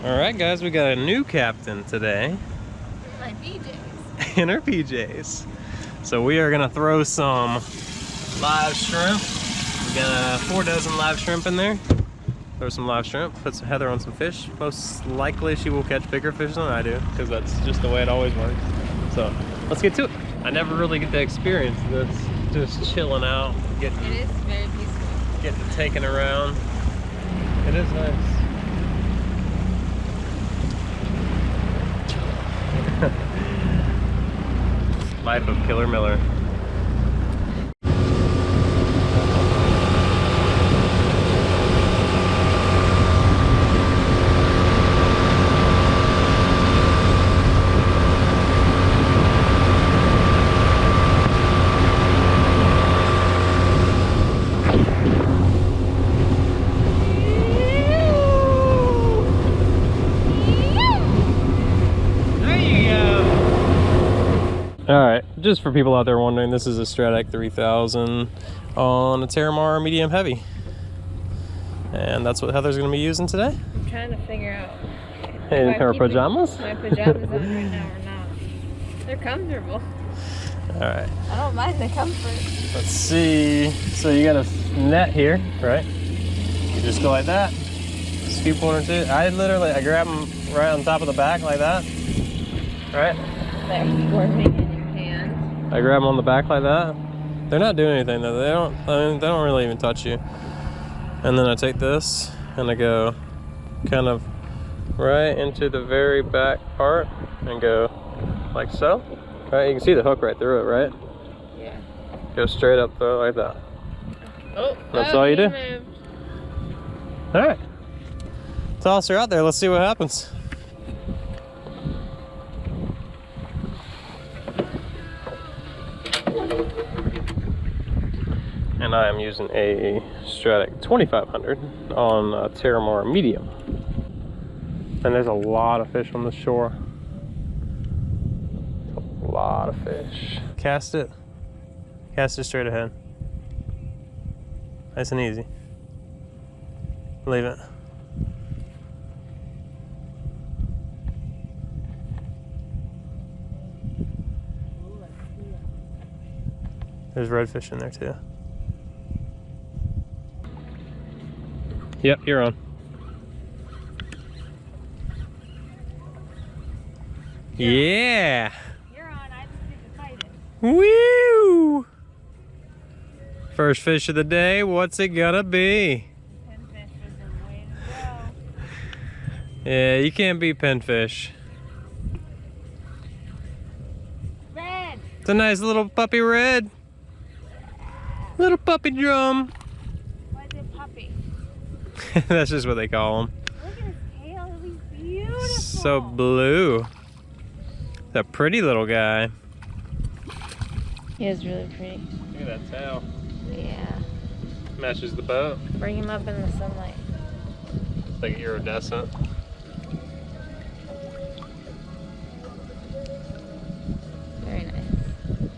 Alright guys, we got a new captain today. In my PJs. In her PJs. So we are gonna throw some live shrimp. We got 4 dozen live shrimp in there. Throw some live shrimp, put some Heather on some fish. Most likely she will catch bigger fish than I do, because that's just the way it always works. So let's get to it. I never really get to experience this, just chilling out, It is very peaceful. getting taken around. It is nice. Life of Killer Miller. Alright, just for people out there wondering, this is a Strat 3000 on a Terramar medium heavy. And that's what Heather's going to be using today. I'm trying to figure out. In her pajamas? My pajamas on right now or not. They're comfortable. Alright. I don't mind the comfort. Let's see. So you got a net here, right? You just go like that. Scoop one or two. I grab them right on top of the back like that. Right? They're squirming in your hand. I grab them on the back like that. They're not doing anything though. They don't really even touch you. And then I take this and I go kind of right into the very back part and go like so. Right? You can see the hook right through it, right? Yeah. Go straight up through it like that. Oh, that's all you do? Moved. Alright. Toss her out there, let's see what happens. And I am using a Strat 2500 on a Terramar medium. And there's a lot of fish on the shore. A lot of fish. Cast it. Cast it straight ahead. Nice and easy. Leave it. There's redfish in there too. Yep, you're on. Yeah. You're on, I just need to fight it. Woo! First fish of the day, what's it gonna be? Pinfish was the way to go. Yeah, you can't beat pinfish. Red! It's a nice little puppy red. Little puppy drum. Why is it puppy? That's just what they call them. Look at his tail, he's beautiful. So blue. It's a pretty little guy. He is really pretty. Look at that tail. Yeah. Matches the boat. Bring him up in the sunlight. It's like iridescent. Very nice.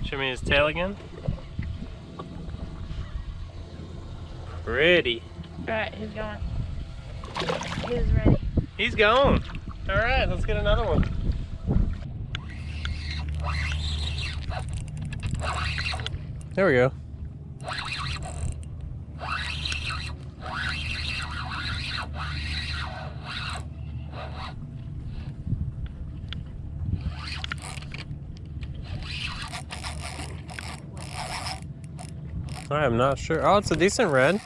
Show me his tail again. Pretty. Alright, he's going. He's ready. He's gone. All right, let's get another one. There we go. I'm not sure. Oh, it's a decent red.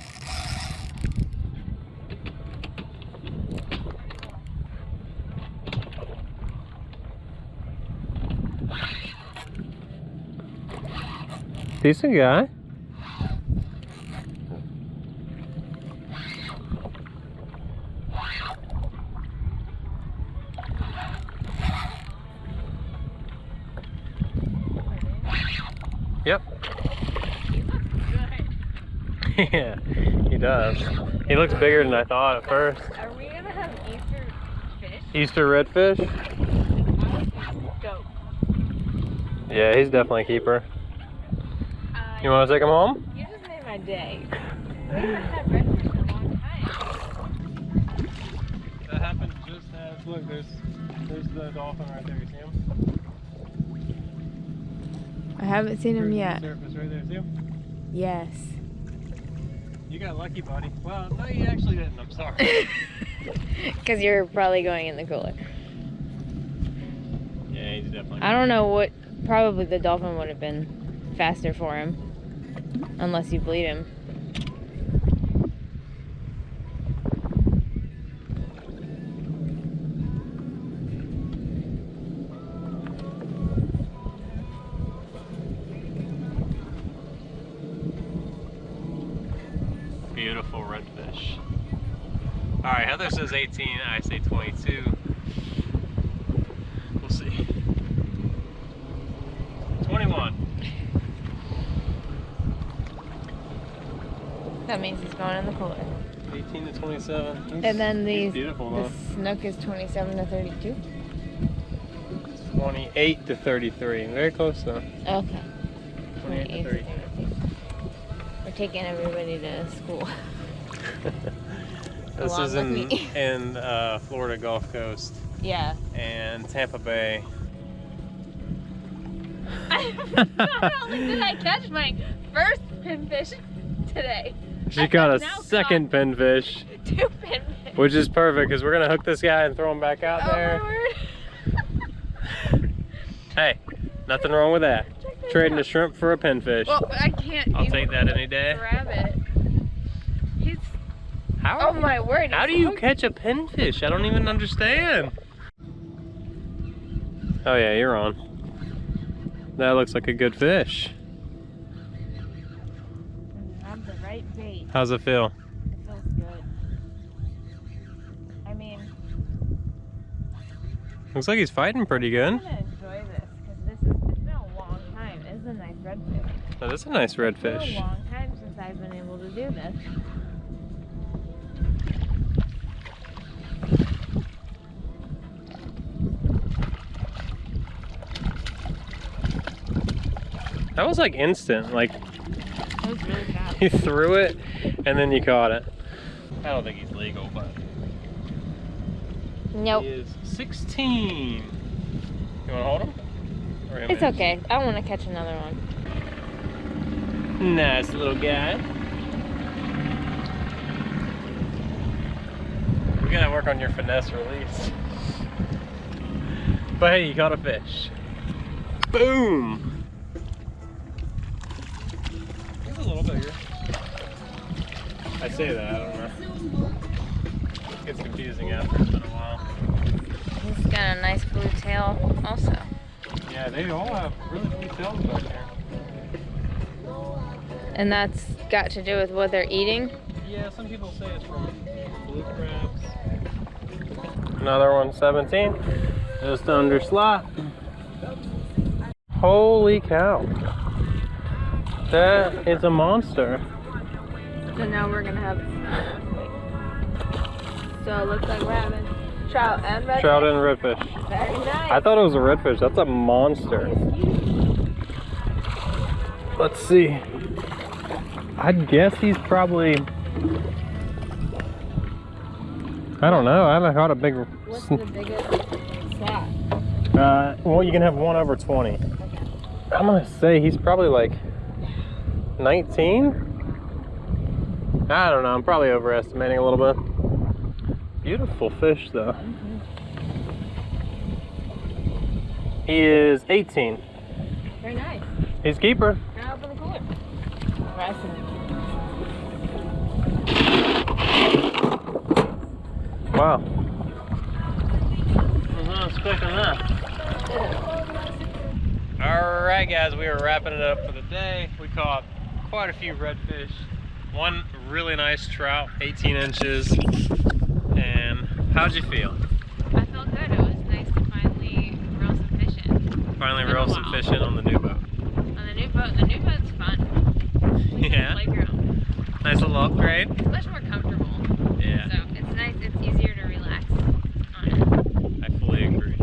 Decent guy. Yep. Yeah, he does. He looks bigger than I thought at first. Are we gonna have Easter fish? Easter redfish? Go. Yeah, he's definitely a keeper. You want to take him home? You just made my day. We haven't had redfish in a long time. That happens. Look, there's the dolphin right there. You see him? I haven't seen him yet. Surface right there, see him? Yes. You got lucky, buddy. Well, no, you actually didn't. I'm sorry. Because you're probably going in the cooler. Yeah, he's definitely. I don't know what. Probably the dolphin would have been faster for him, unless you bleed him. Beautiful redfish. All right, Heather says 18. I say 22. We'll see. 21. That means he's going in the cooler. 18 to 27. And then he's beautiful, the though. snook is 27 to 32. 28 to 33. Very close though. Okay. 28 to 32. We're taking everybody to school. This Along is with in me. Florida Gulf Coast Yeah. and Tampa Bay. Not only did I catch my first pinfish today, She caught a second pinfish, 2 pinfish. which is perfect because we're gonna hook this guy and throw him back out there. My word. Hey, nothing wrong with that. Trading a shrimp for a pinfish. Well, I can't. I'll even take that any day. Grab it. He's. How? Oh my word. How do you catch a pinfish? I don't even understand. Oh yeah, you're on. That looks like a good fish. Have the right bait. How's it feel? It feels good. I mean, Looks like he's fighting pretty good. I'm gonna enjoy this because it's been a long time. It's a nice redfish. That is a nice It's been redfish. a long time since I've been able to do this. That was like instant. Like That was really fast. you threw it and then you caught it. I don't think he's legal, but Nope. he is 16. You wanna hold him? Or him It's in? okay. I want to catch another one. Nice little guy. We gotta work on your finesse release. But hey, you caught a fish. Boom! He's a little bigger. I say that, I don't know. It gets confusing after it's been a while. He's got a nice blue tail also. Yeah, they all have really blue tails back here. And that's got to do with what they're eating. Yeah, some people say it's from blue crabs. Another one, 17. Just under slot. Holy cow. That is a monster. So now we're gonna have. So it looks like we're having trout and redfish. Trout and redfish. Very nice. I thought it was a redfish. That's a monster. Let's see. I'd guess he's probably. I don't know. I haven't caught a big. What's the biggest slot? Well, you can have 1 over 20. Okay. I'm gonna say he's probably like 19. I don't know. I'm probably overestimating a little bit. Beautiful fish, though. He is 18. Very nice. He's keeper. Now open the cooler. Resting. Wow. I was not expecting that. Alright guys, we are wrapping it up for the day. We caught quite a few redfish. One really nice trout, 18 inches. And how'd you feel? I felt good. It was nice to finally reel some fish in. Finally Been a reel some while. fish in on the new boat. On the new boat. The new boat's fun. Yeah. Playground. Nice little upgrade. It's much more comfortable. Yeah. So it's nice. It's easier to relax on it. I fully agree.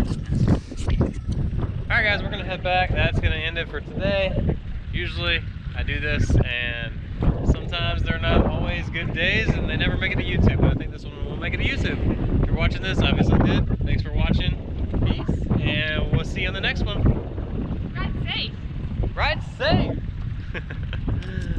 Alright guys, we're gonna head back. That's gonna end it for today. Usually I do this and sometimes they're not always good days and they never make it to YouTube, but I think this one will make it to YouTube. If you're watching this, obviously did. Thanks See you on the next one. Ride safe. Ride safe.